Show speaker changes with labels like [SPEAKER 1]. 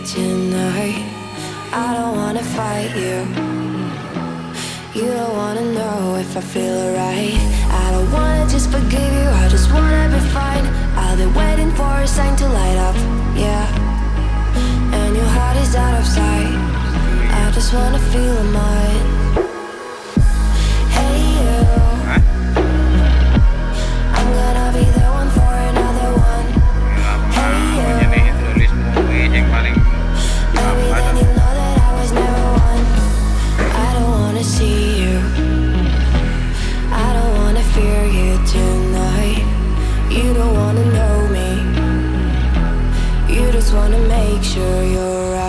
[SPEAKER 1] tonight. I don't wanna fight you. You don't wanna know if I feel alright. I don't wanna just forgive you, I just wanna be fine. I'll be waiting for a sign to light up, yeah. And your heart is out of sight. I just wanna feel mine. Hey you, I'm gonna be the one for another one. Hey you, maybe then you know that I was never one. I don't wanna see you, I don't wanna fear you tonight. You don't wanna know me, you just wanna make sure you're right.